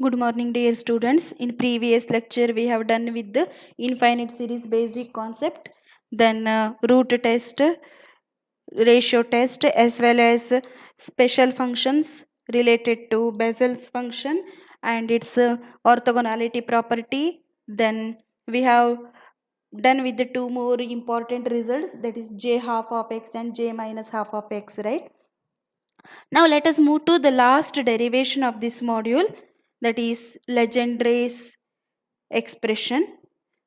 Good morning, dear students. In previous lecture, we have done with the infinite series basic concept, then root test, ratio test, as well as special functions related to Bessel's function and its orthogonality property. Then we have done with the two more important results, that is j half of x and j minus half of x, right? Now let us move to the last derivation of this module, that is Legendre's expression.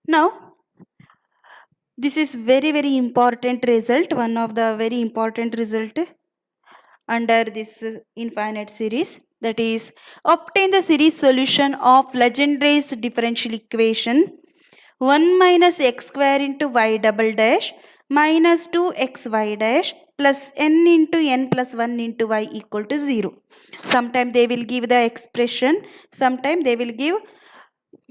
Now this is very important result, one of the very important result under this infinite series, that is obtain the series solution of Legendre's differential equation 1 minus x square into y double dash minus 2xy dash plus n into n plus 1 into y equal to 0. Sometime they will give the expression, sometime they will give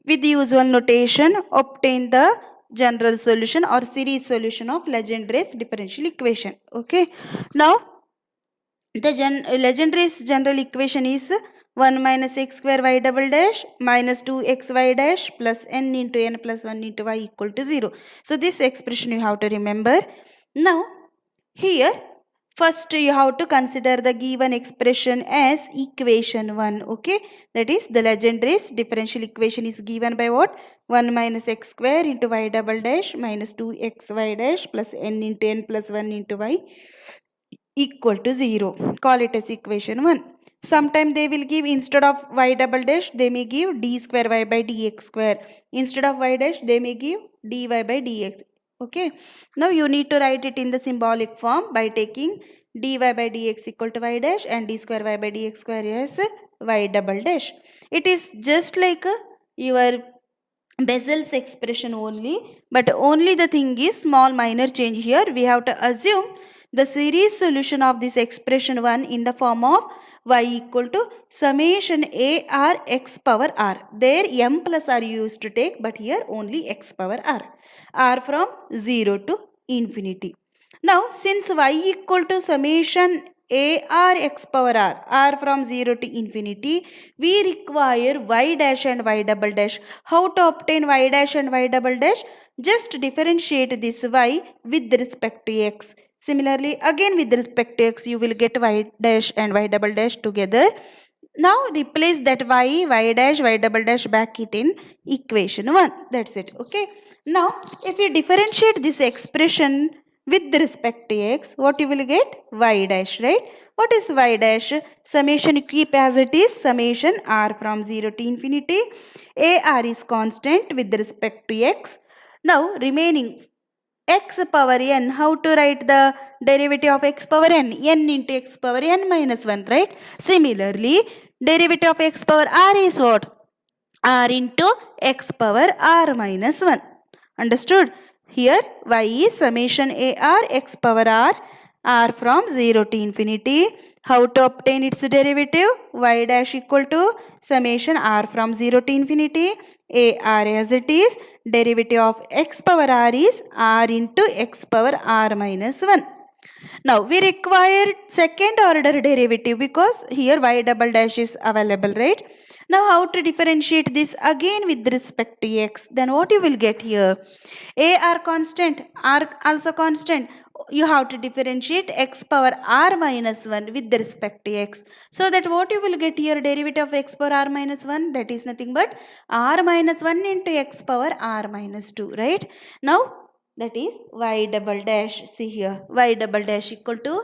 with the usual notation obtain the general solution or series solution of Legendre's differential equation. Okay. Now the Legendre's general equation is 1 minus x square y double dash minus 2xy dash plus n into n plus 1 into y equal to 0. So this expression you have to remember. Now here first you have to consider the given expression as equation 1. Okay, that is the Legendre's differential equation is given by what? 1 minus x square into y double dash minus 2xy dash plus n into n plus 1 into y equal to 0. Call it as equation 1. Sometime they will give, instead of y double dash they may give d square y by dx square. Instead of y dash they may give dy by dx. Okay. Now you need to write it in the symbolic form by taking dy by dx equal to y dash and d square y by dx square as y double dash. It is just like your Bessel's expression only, but only the thing is small minor change here. We have to assume the series solution of this expression 1 in the form of y equal to summation a r x power r. There m plus r you used to take, but here only x power r from 0 to infinity. Now since y equal to summation a r x power r from 0 to infinity, we require y dash and y double dash. How to obtain y dash and y double dash? Just differentiate this y with respect to x. Similarly, again with respect to x, you will get y dash and y double dash together. Now replace that y dash, y double dash back it in equation 1. That's it. Okay. Now if you differentiate this expression with respect to x, what you will get? Y dash, right? What is y dash? Summation you keep as it is, summation r from 0 to infinity. A is constant with respect to x. Now remaining x power n, how to write the derivative of x power n? N into x power n minus 1, right? Similarly, derivative of x power r is what? R into x power r minus 1. Understood? Here y is summation a r x power r from 0 to infinity. How to obtain its derivative? Y dash equal to summation r from 0 to infinity a r as it is. Derivative of x power r is r into x power r minus 1. Now we require second order derivative because here y double dash is available, right? Now how to differentiate this again with respect to x? Then what you will get here? A r constant, r also constant. You have to differentiate x power r minus 1 with respect to x. So that what you will get here? Derivative of x power r minus 1, that is nothing but r minus 1 into x power r minus 2, right? Now that is y double dash. See here, y double dash equal to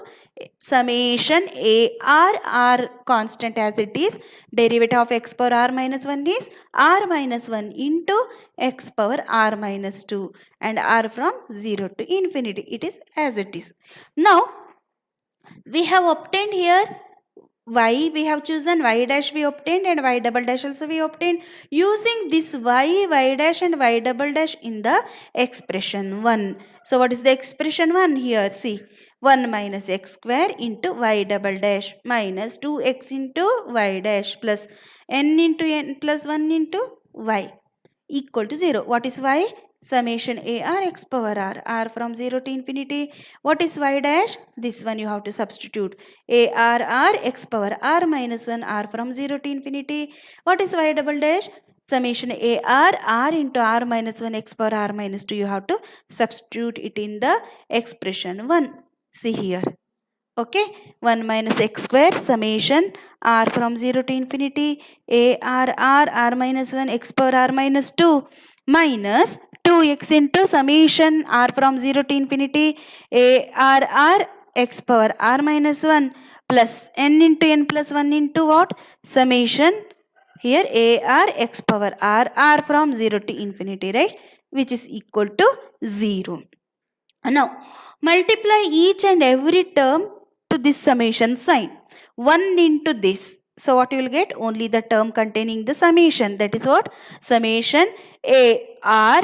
summation a r constant as it is. Derivative of x power r minus 1 is r minus 1 into x power r minus 2 and r from 0 to infinity. It is as it is. Now we have obtained here y, we have chosen y dash we obtained and y double dash also we obtained. Using this y dash and y double dash in the expression 1. So what is the expression 1 here? See, 1 minus x square into y double dash minus 2x into y dash plus n into n plus 1 into y equal to 0. What is y? summation AR x power r from 0 to infinity. What is y dash? This one you have to substitute. AR r x power r minus 1 r from 0 to infinity. What is y double dash? Summation AR r into r minus 1 x power r minus 2. You have to substitute it in the expression 1. See here. Okay, 1 minus x square summation r from 0 to infinity r minus 1 x power r minus 2 minus 2x into summation r from 0 to infinity r x power r minus 1 plus n into n plus 1 into what? Summation here ar x power r from 0 to infinity, right, which is equal to 0. Now multiply each and every term to this summation sign. 1 into this. So what you will get? Only the term containing the summation. That is what? Summation a r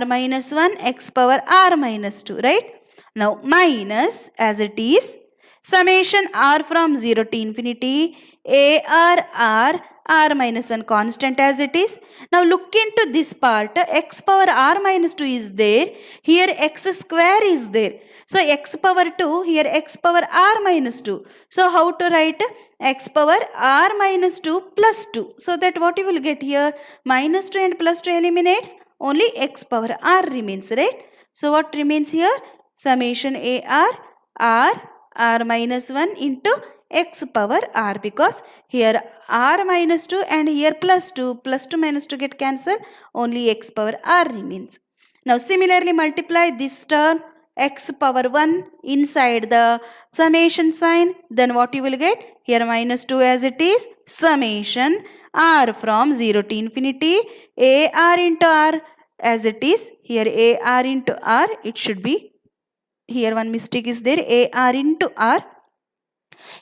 minus 1 x power r minus 2. Right? Now minus as it is summation r from 0 to infinity r minus 1 constant as it is. Now look into this part. X power r minus 2 is there. Here x square is there. So x power 2, here x power r minus 2. So how to write? X power r minus 2 plus 2. So that what you will get here? Minus 2 and plus 2 eliminates. Only x power r remains, right? So what remains here? Summation r minus 1 into x power r, because here r minus 2 and here plus 2 minus 2 get cancelled, only x power r remains. Now similarly multiply this term x power 1 inside the summation sign, then what you will get? Here minus 2 as it is, summation r from 0 to infinity ar into r as it is. Here ar into r, it should be, here one mistake is there, ar into r.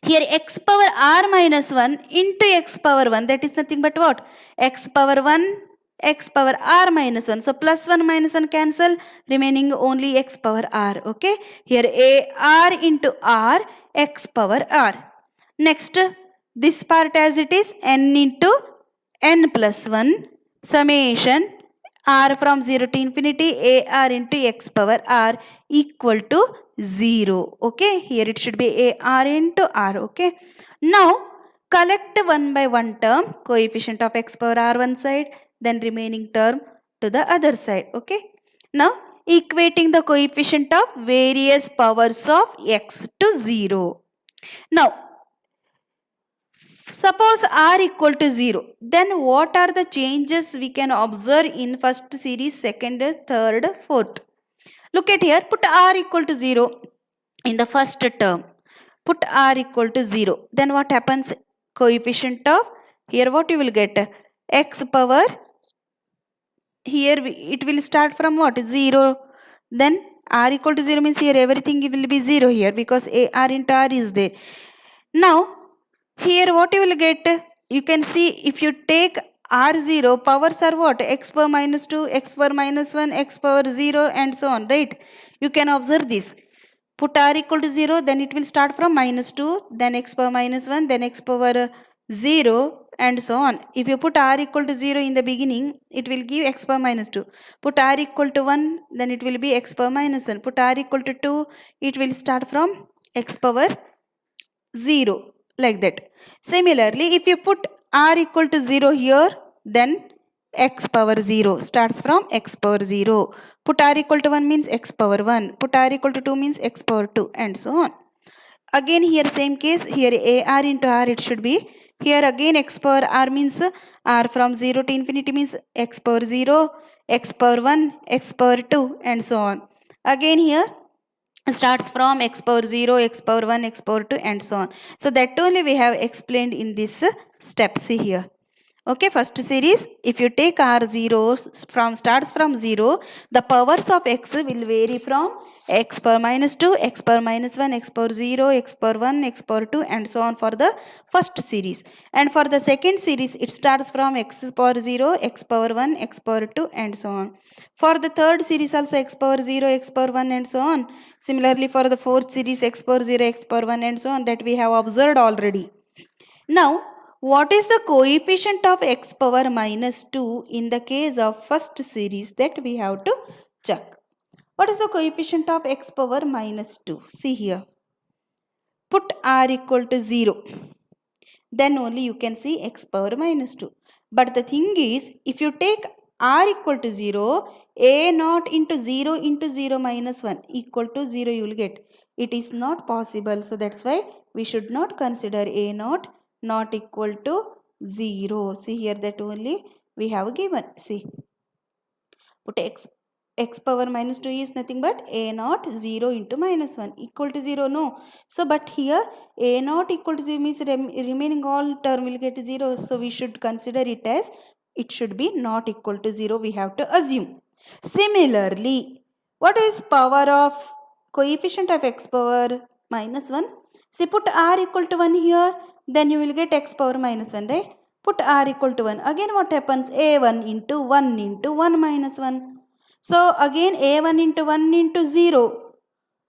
Here x power r minus 1 into x power 1, that is nothing but what? X power 1 x power r minus 1. So plus 1 minus 1 cancel, remaining only x power r. Okay, here a r into r x power r. Next this part as it is, n into n plus 1 summation r from 0 to infinity ar into x power r equal to 0. Okay, here it should be ar into r. Okay, now collect one by one term, coefficient of x power r one side, then remaining term to the other side. Okay, now equating the coefficient of various powers of x to 0. Now suppose r equal to 0, then what are the changes we can observe in first series, second, third, fourth? Look at here, put r equal to 0 in the first term. Put r equal to 0. Then what happens? Coefficient of, here what you will get? X power, here it will start from what? 0. Then r equal to 0 means here everything will be 0 here, because ar into r is there. Now here what you will get? You can see if you take r0, powers are what? X power minus 2, x power minus 1, x power 0 and so on, right? You can observe this. Put r equal to 0, then it will start from minus 2, then x power minus 1, then x power 0 and so on. If you put r equal to 0 in the beginning, it will give x power minus 2. Put r equal to 1, then it will be x power minus 1. Put r equal to 2, it will start from x power 0, like that. Similarly, if you put r equal to 0 here, then x power 0 starts from x power 0. Put r equal to 1 means x power 1. Put r equal to 2 means x power 2 and so on. Again here same case, here ar into r it should be. Here again x power r means r from 0 to infinity means x power 0, x power 1, x power 2 and so on. Again here starts from x power 0, x power 1, x power 2 and so on. So that only we have explained in this step. See here. Okay, first series, if you take r0 from starts from 0, the powers of x will vary from x power minus 2, x power minus 1, x power 0, x power 1, x power 2 and so on for the first series. And for the second series, it starts from x power 0, x power 1, x power 2 and so on. For the third series also x power 0, x power 1 and so on. Similarly for the fourth series, x power 0, x power 1 and so on, that we have observed already. Now What is the coefficient of x power minus 2 in the case of first series? That we have to check. What is the coefficient of x power minus 2? See here. Put r equal to 0. Then only you can see x power minus 2. But the thing is, if you take r equal to 0, a naught into 0 minus 1 equal to 0 you will get. It is not possible. So that's why we should not consider a naught not equal to 0. See here, that only we have given. See, put x power minus 2 is nothing but a naught 0 into minus 1 equal to 0. No. So but here a naught equal to 0 means remaining all term will get 0. So we should consider it as it should be not equal to 0. We have to assume. Similarly, what is power of coefficient of x power minus 1? See, put r equal to 1 here. Then you will get x power minus 1, right? Put r equal to 1. Again what happens? A1 into 1 into 1 minus 1. So again a1 into 1 into 0.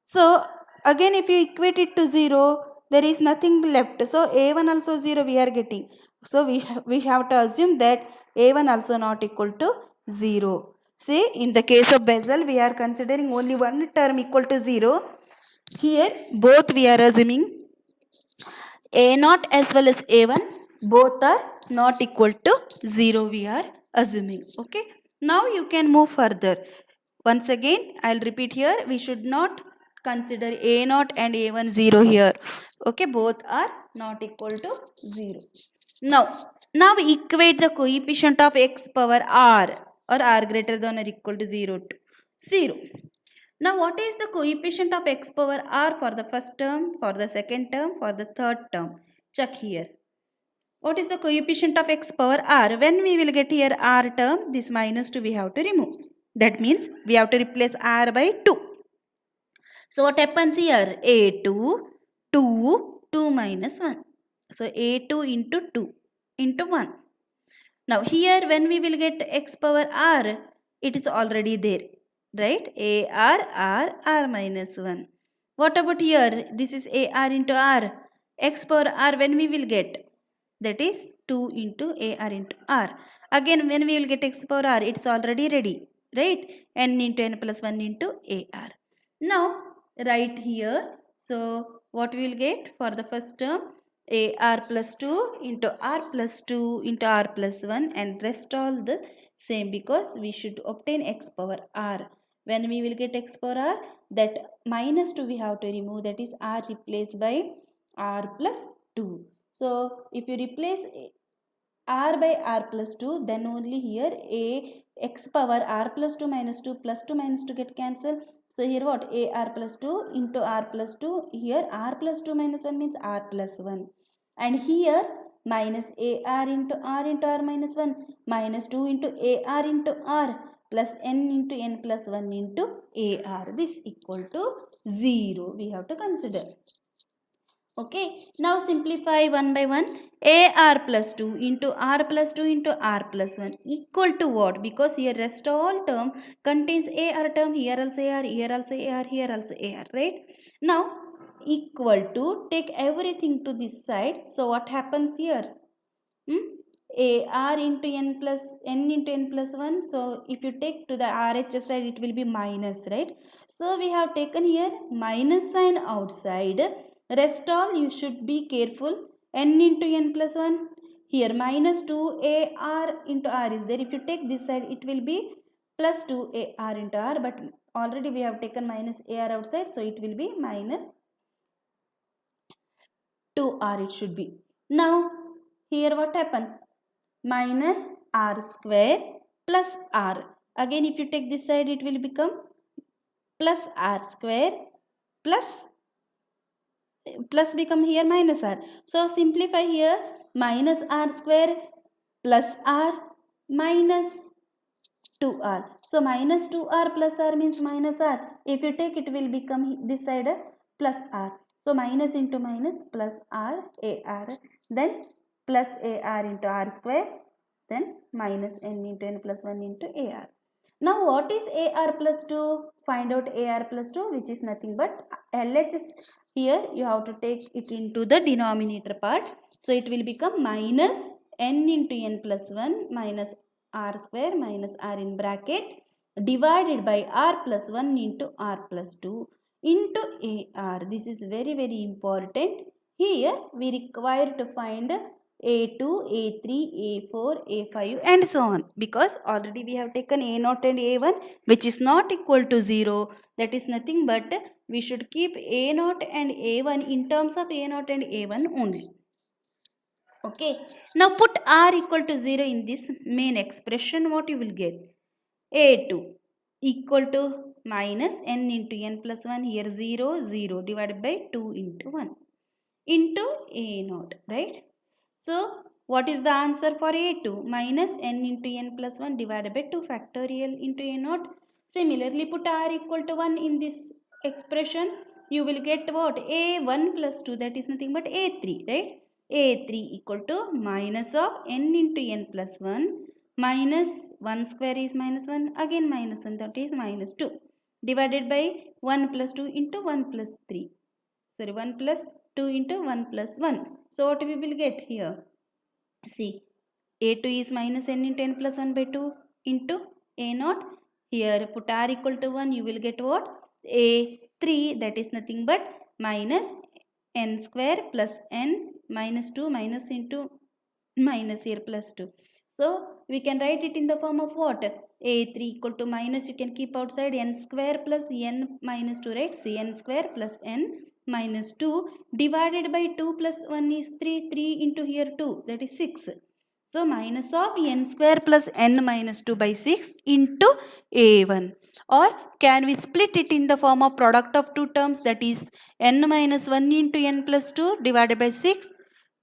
So again if you equate it to 0, there is nothing left. So a1 also 0 we are getting. So we have to assume that a1 also not equal to 0. See, in the case of Bessel we are considering only one term equal to 0. Here both we are assuming a0 as well as a1 both are not equal to 0 we are assuming. Okay. Now you can move further. Once again I'll repeat here, we should not consider a0 and a1 0 here. Okay, both are not equal to 0. Now equate the coefficient of x power r or r greater than or equal to 0 to 0. Now what is the coefficient of x power r for the first term, for the second term, for the third term? Check here. What is the coefficient of x power r? When we will get here r term, this minus 2 we have to remove. That means we have to replace r by 2. So what happens here? A2, 2, 2 minus 1. So A2 into 2 into 1. Now here when we will get x power r, it is already there. Right? R minus 1. What about here? This is AR into R. X power R when we will get? That is 2 into AR into R. Again when we will get x power R, it's already ready. Right? N into N plus 1 into AR. Now right here. So what we will get for the first term? AR plus 2 into R plus 2 into R plus 1 and rest all the same because we should obtain x power R. When we will get x power R, that minus 2 we have to remove, that is R replaced by R plus 2. So if you replace R by R plus 2, then only here a x power R plus 2 minus 2 plus 2 minus 2 get cancelled. So here what? A R plus 2 into R plus 2. Here R plus 2 minus 1 means R plus 1. And here minus AR into R minus 1 minus 2 into AR into R plus N into N plus 1 into AR. This equal to 0. We have to consider. Okay, now simplify one by one. AR plus 2 into R plus 2 into R plus 1 equal to what? Because here rest all term contains AR term, here also AR, here also AR, here also AR, right? Now equal to, take everything to this side. So what happens here? AR into N plus N into N plus 1. So if you take to the RHS side, it will be minus, right? So we have taken here minus sign outside. Rest all you should be careful. N into N plus 1. Here minus 2 AR into R is there. If you take this side, it will be plus 2 AR into R. But already we have taken minus AR outside. So it will be minus 2R it should be. Now here what happened? Minus R square plus R. Again if you take this side, it will become plus R square plus become here minus R. So simplify here, minus R square plus R minus 2R. So minus 2R plus R means minus R. If you take, it will become this side plus R. So minus into minus plus R AR, then plus AR into R square, then minus N into N plus 1 into AR. Now what is AR plus 2? Find out AR plus 2, which is nothing but LHS. Here you have to take it into the denominator part. So it will become minus n into n plus 1 minus r square minus r in bracket divided by r plus 1 into r plus 2 into ar. This is very important. Here we require to find a2, a3, a4, a5 and so on, because already we have taken a0 and a1 which is not equal to 0. That is nothing but we should keep a0 and a1 in terms of a0 and a1 only. Okay, now put r equal to 0 in this main expression. What you will get? A2 equal to minus n into n plus 1, here 0, 0 divided by 2 into 1 into a0, right? So what is the answer for a2? Minus n into n plus 1 divided by 2 factorial into a0. Similarly, put r equal to 1 in this expression. You will get what? a1 plus 2, that is nothing but a3, right? a3 equal to minus of n into n plus 1 minus 1 square is minus 1, again minus 1, that is minus 2 divided by 1 plus 2 into 1 plus 3. Sorry, 1 plus 2 into 1 plus 1. So what we will get here? See, a2 is minus n into n plus 1 by 2 into a0. Here put r equal to 1, you will get what? a3, that is nothing but minus n square plus n minus 2 minus into minus here plus 2. So we can write it in the form of what? a3 equal to minus, you can keep outside, n square plus n minus 2, right? See, n square plus n minus 2 divided by 2 plus 1 is 3, 3 into here 2, that is 6. So minus of n square plus n minus 2 by 6 into a1. Or can we split it in the form of product of two terms, that is n minus 1 into n plus 2 divided by 6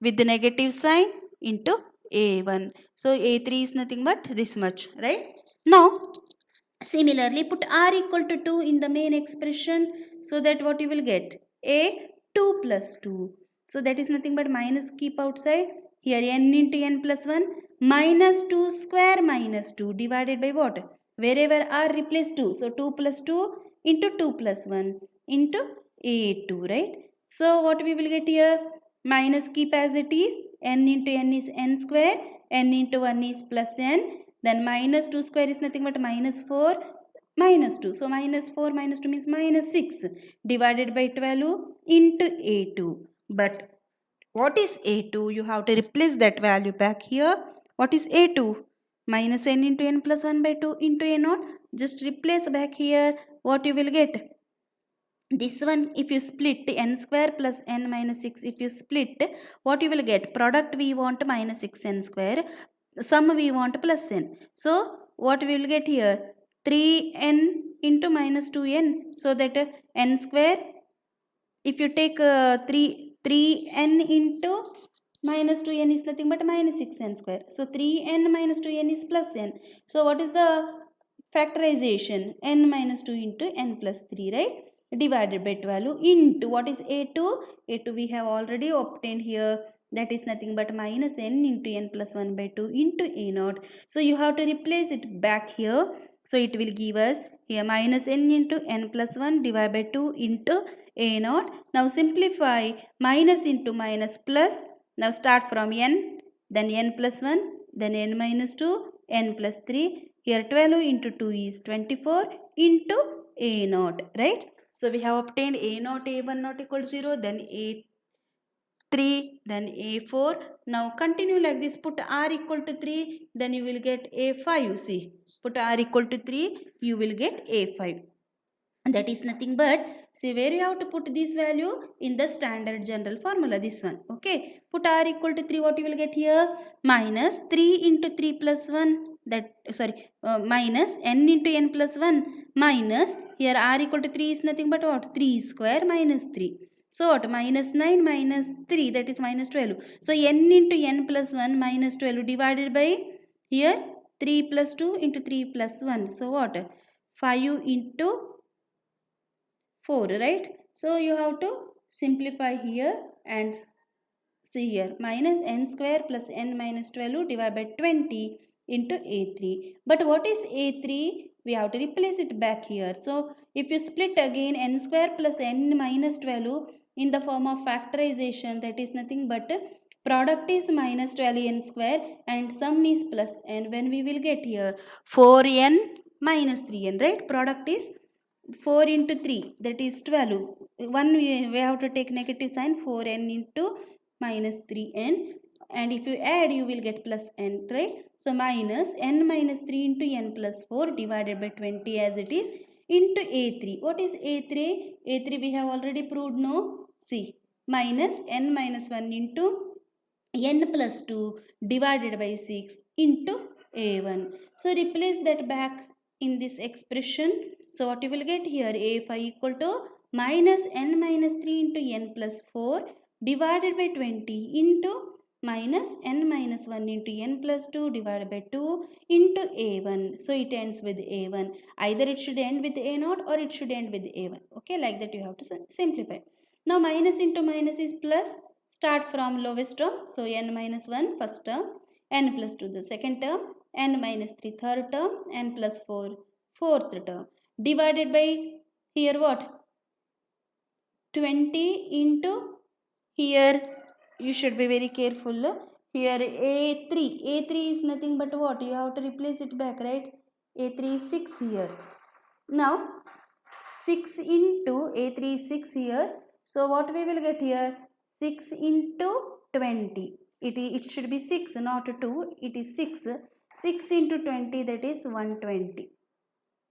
with the negative sign into a1. So a3 is nothing but this much, right? Now similarly put r equal to 2 in the main expression, so that what you will get? a2 plus 2. So that is nothing but minus, keep outside, here n into n plus 1 minus 2 square minus 2 divided by what? Wherever r replace 2, so 2 plus 2 into 2 plus 1 into a2, right? So what we will get here? Minus, keep as it is, n into n is n square, n into 1 is plus n, then minus 2 square is nothing but minus 4 minus 2. So minus 4 minus 2 means minus 6 divided by 12 into a2. But what is a2? You have to replace that value back here. What is a2? Minus n into n plus 1 by 2 into a0. Just replace back here. What you will get? This one, if you split n square plus n minus 6, if you split, what you will get? Product we want minus 6n square, sum we want plus n. So what we will get here? 3n into minus 2n, so that n square, if you take 3n into minus 2n is nothing but minus 6n square. So 3n minus 2n is plus n. So what is the factorization? N minus 2 into n plus 3, right? Divided by 12 into what is a2? a2 we have already obtained here, that is nothing but minus n into n plus 1 by 2 into a0. So you have to replace it back here. So it will give us here minus n into n plus 1 divided by 2 into a0. Now simplify, minus into minus plus. Now start from n, then n plus 1, then n minus 2, n plus 3. Here 12 into 2 is 24 into a0, right? So we have obtained a0, a1 not equal to 0, then a3, then a4. Now continue like this. Put r equal to 3, then you will get a5. See, put r equal to 3, you will get a5. That is nothing but, see, where you have to put this value? In the standard general formula, this one. Okay, put r equal to 3, what you will get here? Minus 3 into 3 plus 1, that minus n into n plus 1 minus, here r equal to 3 is nothing but what? 3 square minus 3. So what? Minus 9 minus 3, that is minus 12. So n into n plus 1 minus 12 divided by, here 3 plus 2 into 3 plus 1. So what? 5 into 4, right? So you have to simplify here and see here, minus n square plus n minus 12 divided by 20 into a3. But what is a3? We have to replace it back here. So if you split again n square plus n minus 12 in the form of factorization, that is nothing but Product is minus 12n square and sum is plus n. When we will get here 4n minus 3n, right? Product is 4 into 3, that is 12. One we have to take negative sign, 4n into minus 3n, and if you add you will get plus n, right? So minus n minus 3 into n plus 4 divided by 20 as it is into a3. What is a3? a3 we have already proved, no? See, minus n minus 1 into n plus 2 divided by 6 into a1. So replace that back in this expression. So what you will get here, a5 equal to minus n minus 3 into n plus 4 divided by 20 into minus n minus 1 into n plus 2 divided by 2 into a1. So it ends with a1. Either it should end with a0 or it should end with a1. Okay, like that you have to simplify. Now minus into minus is plus. Start from lowest term. So n minus 1 first term, n plus 2 the second term, n minus 3 third term, n plus 4 fourth term. Divided by here what? 20 into here, you should be very careful. Here a3 is nothing but what? You have to replace it back, right? a3 is 6 here. Now 6 into a3 is 6 here. So what we will get here? 6 into 20. It should be 6, not 2. It is 6. 6 into 20, that is 120.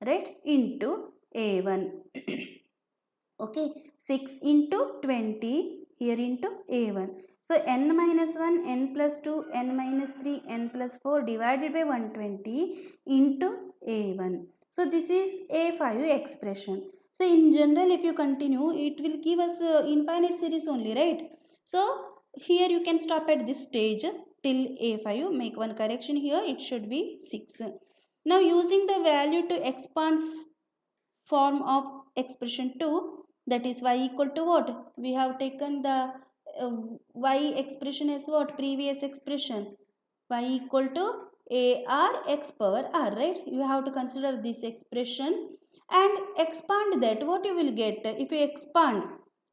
Right? Into a1. Okay. 6 into 20 here into a1. So n minus 1, n plus 2, n minus 3, n plus 4 divided by 120 into a1. So this is a5 expression. So in general, if you continue, it will give us infinite series only, right? So here you can stop at this stage till a5. Make one correction here. It should be 6. Now using the value to expand form of expression 2, that is y equal to what? We have taken the y expression as what? Previous expression. Y equal to ar x power r, right? You have to consider this expression and expand that. What you will get? If you expand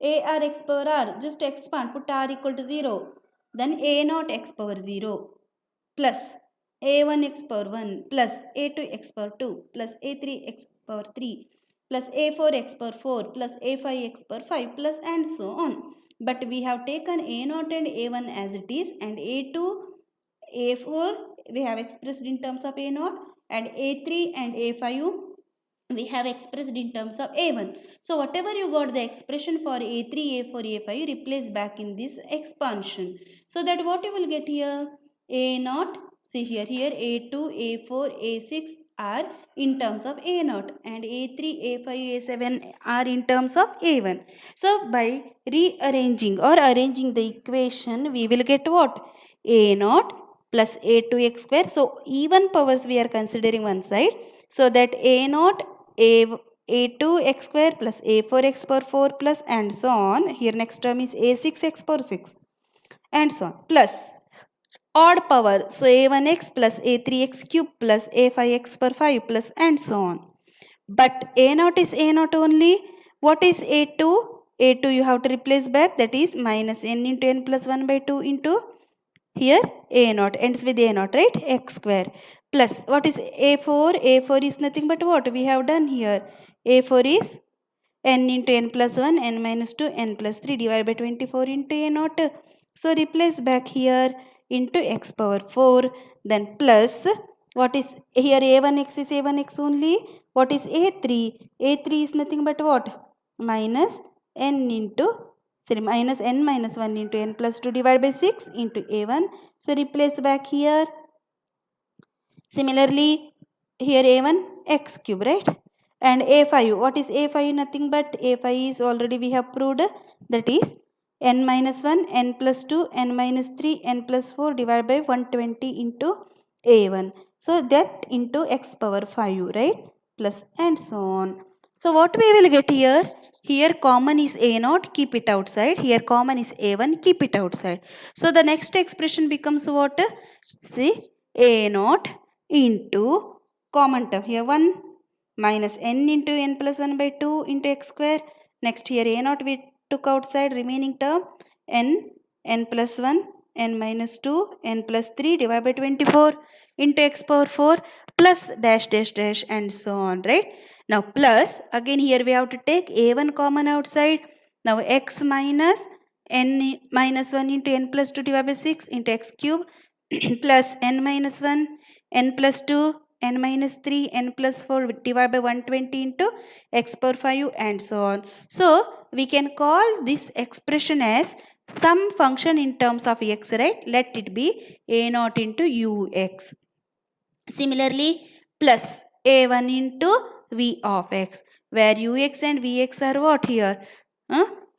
ar x power r, just expand, put r equal to 0. Then a naught x power 0 plus a1 x power 1 plus a2 x power 2 plus a3 x power 3 plus a4 x power 4 plus a5 x power 5 plus and so on. But we have taken a0 and a1 as it is, and a2, a4 we have expressed in terms of a0, and a3 and a5 we have expressed in terms of a1. So whatever you got the expression for a3, a4, a5, replace back in this expansion. So that what you will get here? a0, see here a2, a4, a6 are in terms of a0, and a3, a5, a7 are in terms of a1. So by rearranging or arranging the equation, we will get what? a0 plus a2x square. So even powers we are considering one side. So that a0 a2 x square plus a4 x power 4 plus and so on. Here next term is a6 x power 6 and so on, plus odd power. So a1x plus a3x cube plus a5x power 5 plus and so on. But a0 is a0 only. What is a2? a2 you have to replace back, that is minus n into n plus 1 by 2 into here a0 ends with a0, right? X square plus what is a4? a4 is nothing but what we have done here. a4 is n into n plus 1, n minus 2, n plus 3 divided by 24 into a0. So replace back here into x power 4, then plus what is here a1x is a1x only. What is a3? a3 is nothing but what? Minus n into minus n minus 1 into n plus 2 divided by 6 into a1. So replace back here. Similarly, here a1 x cube, right? And a5, what is a5? Nothing but a5 is already we have proved, that is n minus 1, n plus 2, n minus 3, n plus 4 divided by 120 into a1. So that into x power 5, right? Plus and so on. So what we will get here? Here common is a0, keep it outside. Here common is a1, keep it outside. So the next expression becomes what? See, a0 into common term. Here 1 minus n into n plus 1 by 2 into x square. Next here a0 we took outside, remaining term n plus 1 n minus 2 n plus 3 divided by 24 into x power 4 plus dash dash dash and so on, right? Now plus, again here we have to take a1 common outside. Now x minus n minus 1 into n plus 2 divided by 6 into x cube plus n minus 1 n plus 2 n minus 3 n plus 4 divided by 120 into x power 5 and so on. So we can call this expression as some function in terms of x, right? Let it be a naught into ux. Similarly, plus a1 into v of x, where ux and vx are what here?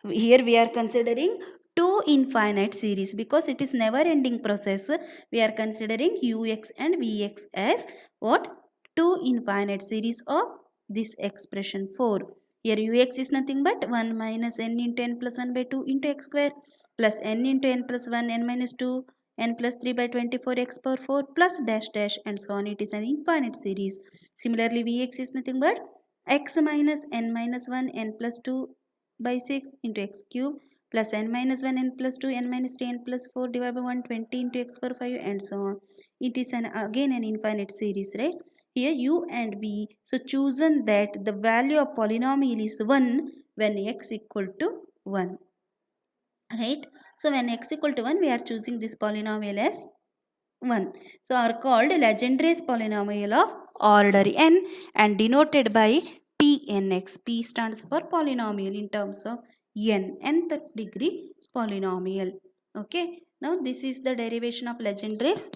Here we are considering two infinite series because it is never ending process. We are considering ux and vx as what? Two infinite series of this expression 4. Here ux is nothing but 1 minus n into n plus 1 by 2 into x square plus n into n plus 1 n minus 2 n plus 3 by 24 x power 4 plus dash dash and so on. It is an infinite series. Similarly, vx is nothing but x minus n minus 1 n plus 2 by 6 into x cube plus n minus 1 n plus 2 n minus 3 n plus 4 divided by 120 into x power 5 and so on. It is again an infinite series, right? Here u and v, so chosen that the value of polynomial is 1 when x equal to 1, right? So when x equal to 1, we are choosing this polynomial as 1. So are called Legendre's polynomial of order n and denoted by Pnx. P stands for polynomial in terms of n, nth degree polynomial. Okay. Now this is the derivation of Legendre's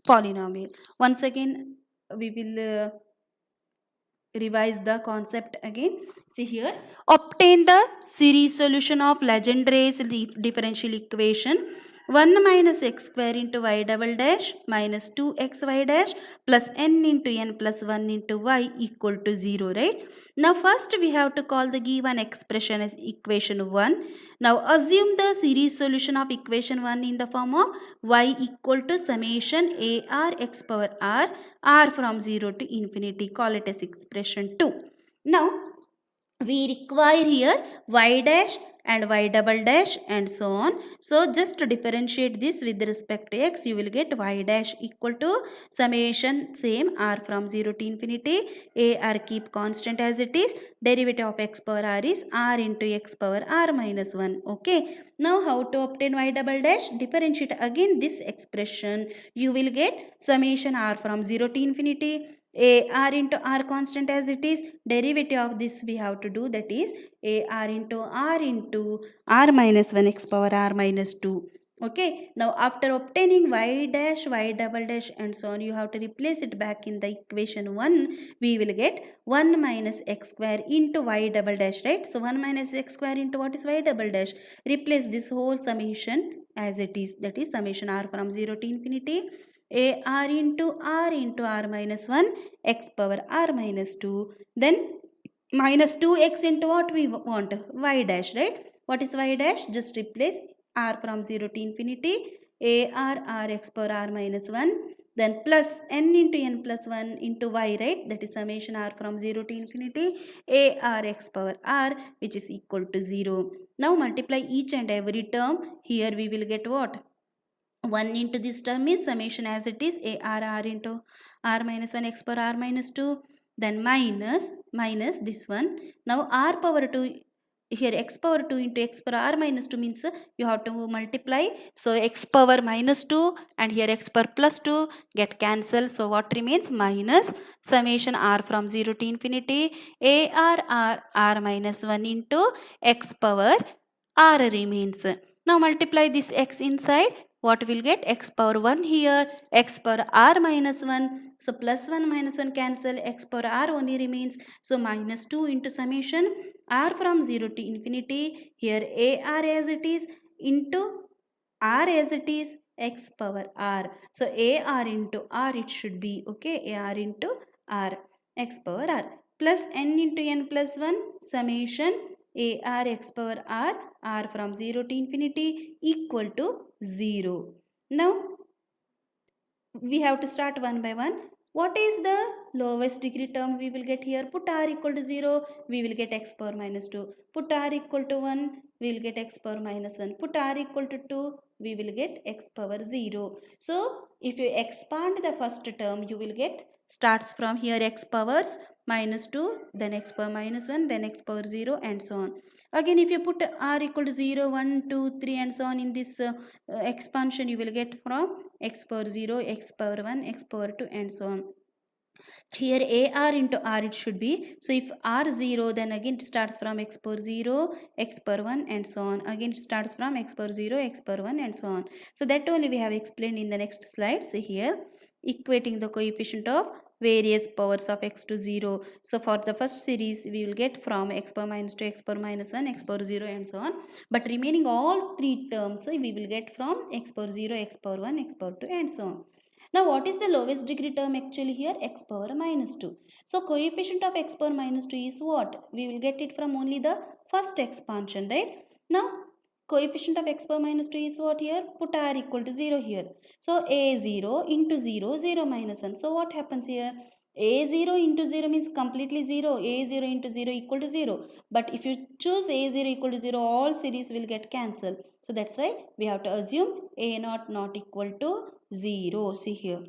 polynomial. Once again, we will revise the concept again. See here, obtain the series solution of Legendre's differential equation 1 minus x square into y double dash minus 2xy dash plus n into n plus 1 into y equal to 0, right? Now first we have to call the given expression as equation 1. Now assume the series solution of equation 1 in the form of y equal to summation ar x power r from 0 to infinity. Call it as expression 2. Now we require here y dash and y double dash and so on. So just to differentiate this with respect to x, you will get y dash equal to summation same r from 0 to infinity a r keep constant as it is, derivative of x power r is r into x power r minus 1. Okay, now how to obtain y double dash? Differentiate again this expression. You will get summation r from 0 to infinity a r into r constant as it is, derivative of this we have to do, that is a r into r minus 1 x power r minus 2. Okay, now after obtaining y dash y double dash and so on, you have to replace it back in the equation 1. We will get 1 minus x square into y double dash, right? So 1 minus x square into what is y double dash? Replace this whole summation as it is, that is summation r from 0 to infinity a r into r minus 1 x power r minus 2, then minus 2x into what we want? Y dash, right? What is y dash? Just replace r from 0 to infinity a r x power r minus 1, then plus n into n plus 1 into y, right? That is summation r from 0 to infinity a r x power r, which is equal to 0. Now multiply each and every term. Here we will get what? 1 into this term is summation as it is a r into r minus 1 x power r minus 2, then minus this one. Now r power 2, here x power 2 into x power r minus 2 means you have to multiply. So x power minus 2 and here x power plus 2 get cancelled. So what remains? Minus summation r from 0 to infinity a r minus 1 into x power r remains. Now multiply this x inside. What will get? X power 1 here, x power r minus 1. So plus 1 minus 1 cancel, x power r only remains. So minus 2 into summation r from 0 to infinity. Here a r as it is into r as it is x power r. So a r into r it should be, okay, a r into r x power r plus n into n plus 1 summation a r x power r from 0 to infinity equal to 0. Now we have to start one by one. What is the lowest degree term we will get here? Put r equal to 0, we will get x power minus 2. Put r equal to 1, we will get x power minus 1. Put r equal to 2, we will get x power 0. So if you expand the first term, you will get starts from here x powers minus 2, then x power minus 1, then x power 0 and so on. Again, if you put r equal to 0, 1, 2, 3 and so on in this expansion, you will get from x power 0, x power 1, x power 2 and so on. Here ar into r it should be. So if r 0, then again it starts from x power 0, x power 1 and so on. Again it starts from x power 0, x power 1 and so on. So that only we have explained in the next slide. So here equating the coefficient of various powers of x to 0. So for the first series we will get from x power minus 2, x power minus 1, x power 0 and so on. But remaining all three terms, so we will get from x power 0, x power 1, x power 2 and so on. Now what is the lowest degree term actually here? X power minus 2. So coefficient of x power minus 2 is what? We will get it from only the first expansion, right? Now coefficient of x power minus 2 is what here? Put r equal to 0 here. So a0 into 0, 0 minus 1. So what happens here? a0 into 0 means completely 0. a0 into 0 equal to 0. But if you choose a0 equal to 0, all series will get cancelled. So that's why we have to assume a0 not equal to 0. See here.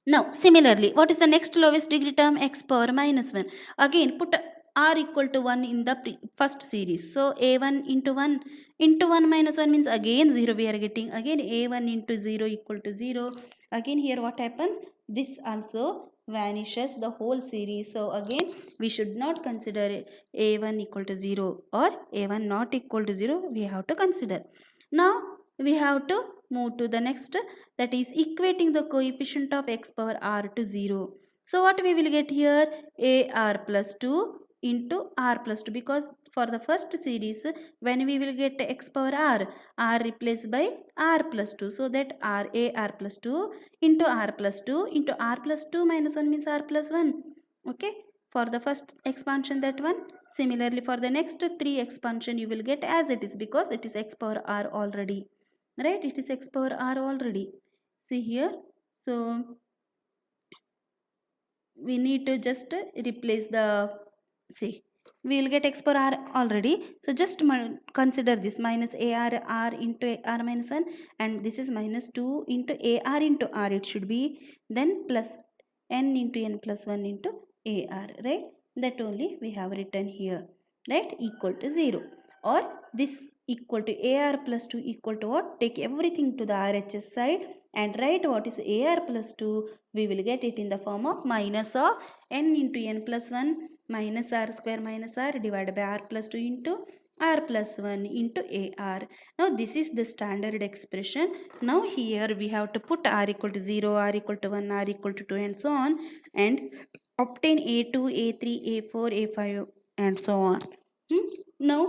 Now similarly, what is the next lowest degree term? X power minus 1. Again put r equal to 1 in the first series. So a1 into 1 into 1 minus 1 means again 0 we are getting. Again a1 into 0 equal to 0. Again here what happens? This also vanishes the whole series. So again we should not consider a1 equal to 0 or a1 not equal to 0. We have to consider. Now we have to move to the next, that is equating the coefficient of x power r to 0. So what we will get here? ar plus 2 into r plus 2, because for the first series when we will get x power r replaced by r plus 2. So that ar plus 2 into r plus 2 into r plus 2 minus 1 means r plus 1. Okay, for the first expansion that one. Similarly for the next three expansion you will get as it is, because it is x power r already, right? It is x power r already. See here. So we need to just replace the, see, we will get x power r already. So just consider this minus ar r into r minus 1, and this is minus 2 into ar into r it should be, then plus n into n plus 1 into ar, right? That only we have written here, right? Equal to 0. Or this equal to ar plus 2 equal to what? Take everything to the RHS side and write what is ar plus 2. We will get it in the form of minus of n into n plus 1 minus r square minus r divided by r plus 2 into r plus 1 into ar. Now this is the standard expression. Now here we have to put r equal to 0, r equal to 1, r equal to 2 and so on, and obtain a2, a3, a4, a5 and so on. Now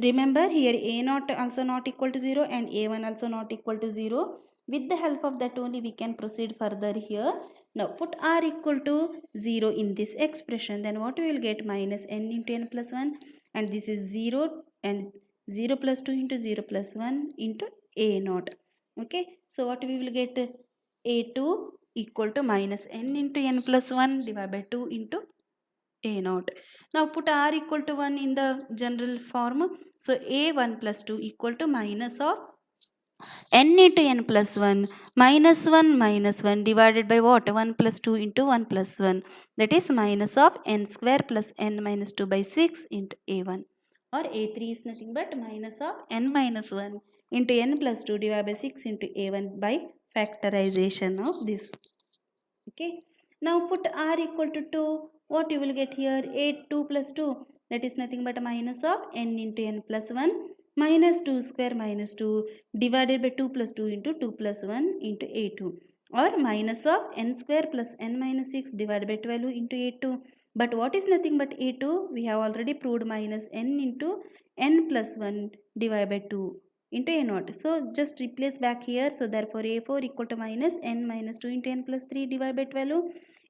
remember here a0 also not equal to 0 and a1 also not equal to 0. With the help of that only we can proceed further here. Now put r equal to 0 in this expression, then what we will get? Minus n into n plus 1, and this is 0, and 0 plus 2 into 0 plus 1 into a0. Okay, so what we will get? a2 equal to minus n into n plus 1 divided by 2 into a0. Now put r equal to 1 in the general form. So a1 plus 2 equal to minus of n into n plus 1 minus 1 divided by what? 1 plus 2 into 1 plus 1. That is minus of n square plus n minus 2 by 6 into a1. Or a3 is nothing but minus of n minus 1 into n plus 2 divided by 6 into a1 by factorization of this. Okay. Now put r equal to 2. What you will get here? 8, 2 plus 2. That is nothing but a minus of n into n plus 1 minus 2 square minus 2 divided by 2 plus 2 into 2 plus 1 into a2. Or minus of n square plus n minus 6 divided by 12 into a2. But what is nothing but a2? We have already proved minus n into n plus 1 divided by 2 into a0. So just replace back here. So therefore a4 equal to minus n minus 2 into n plus 3 divided by 12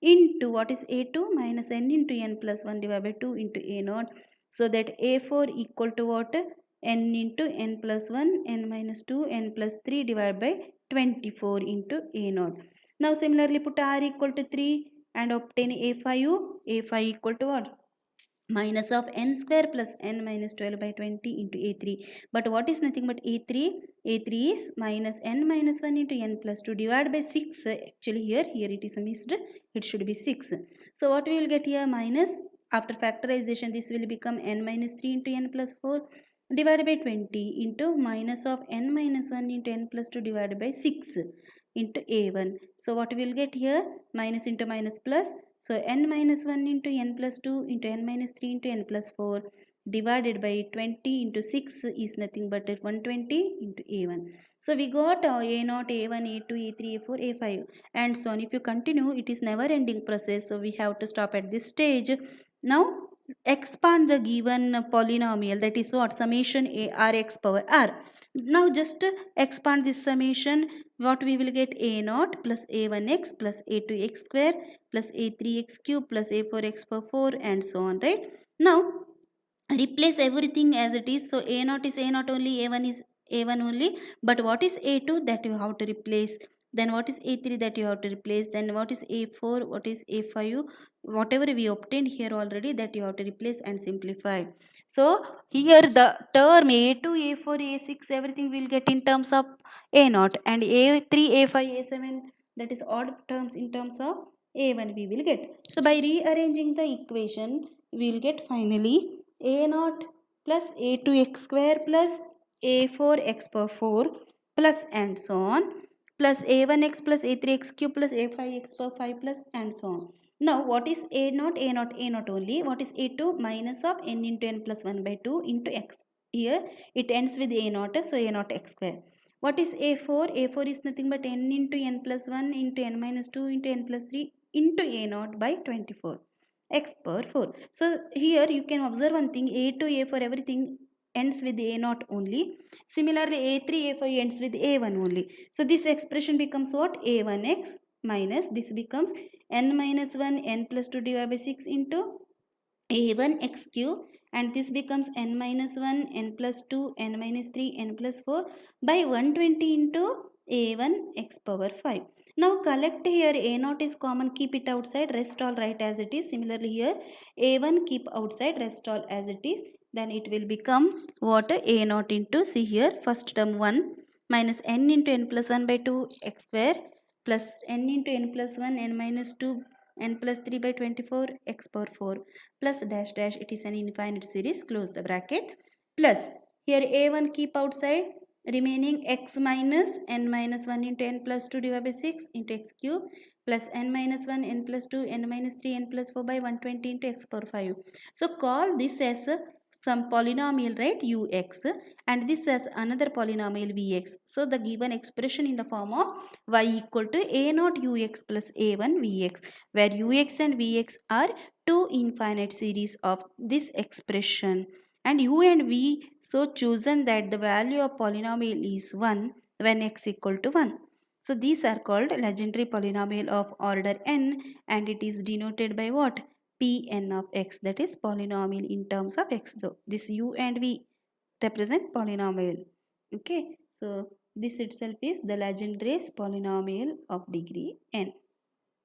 into what is a2? Minus n into n plus 1 divided by 2 into a0. So that a4 equal to what? N into n plus 1, n minus 2, n plus 3 divided by 24 into a0. Now similarly put r equal to 3 and obtain a5. a5 equal to what? minus of n square plus n minus 12 by 20 into a3. But what is nothing but a3? A3 is minus n minus 1 into n plus 2 divided by 6. Actually here it is missed, it should be 6. So what we will get here? Minus, after factorization this will become n minus 3 into n plus 4 divided by 20 into minus of n minus 1 into n plus 2 divided by 6 into a1. So what we will get here? Minus into minus plus. So n minus 1 into n plus 2 into n minus 3 into n plus 4 divided by 20 into 6 is nothing but 120 into a1. So we got a0, a1, a2, a3, a4, a5 and so on. If you continue, it is never ending process. So we have to stop at this stage. Now expand the given polynomial, that is what? Summation a rx power r. Now just expand this summation. What we will get? a0 plus a1x plus a2x square plus a3x cube plus a4x power 4 and so on, right? Now replace everything as it is. So a0 is a0 only, a1 is a1 only, but what is a2? That you have to replace. Then what is a3? That you have to replace. Then what is a4? What is a5? Whatever we obtained here already, that you have to replace and simplify. So here the term a2, a4, a6 everything will get in terms of a0, and a3, a5, a7, that is odd terms in terms of a1 we will get. So by rearranging the equation we will get finally a0 plus a2x square plus a4x power 4 plus and so on plus a1x plus a3x cube plus a5x power 5 plus and so on. Now what is a0? A0 only. What is a2? Minus of n into n plus 1 by 2 into x. Here it ends with a0, so a0 x square. What is a4? A4 is nothing but n into n plus 1 into n minus 2 into n plus 3 into a0 by 24 x power 4. So here you can observe one thing, a2, a4 everything ends with a0 only. Similarly a3, a5 ends with a1 only. So this expression becomes what? a1x minus, this becomes n minus 1 n plus 2 divided by 6 into a1 x cube, and this becomes n minus 1 n plus 2 n minus 3 n plus 4 by 120 into a1 x power 5. Now collect here, a0 is common, keep it outside, rest all right as it is. Similarly here a1 keep outside, rest all as it is. Then it will become what? a0 into, see here, first term 1 minus n into n plus 1 by 2 x square plus n into n plus 1 n minus 2 n plus 3 by 24 x power 4 plus dash dash, it is an infinite series, close the bracket, plus here a1 keep outside, remaining x minus n minus 1 into n plus 2 divided by 6 into x cube plus n minus 1 n plus 2 n minus 3 n plus 4 by 120 into x power 5. So call this as some polynomial, right, ux, and this as another polynomial vx. So the given expression in the form of y equal to a0 ux plus a1 vx, where ux and vx are two infinite series of this expression, and u and v so chosen that the value of polynomial is 1 when x equal to 1. So these are called legendary polynomial of order n, and it is denoted by what? Pn of x, that is polynomial in terms of x. So this u and v represent polynomial. Okay, so this itself is the legendary polynomial of degree n.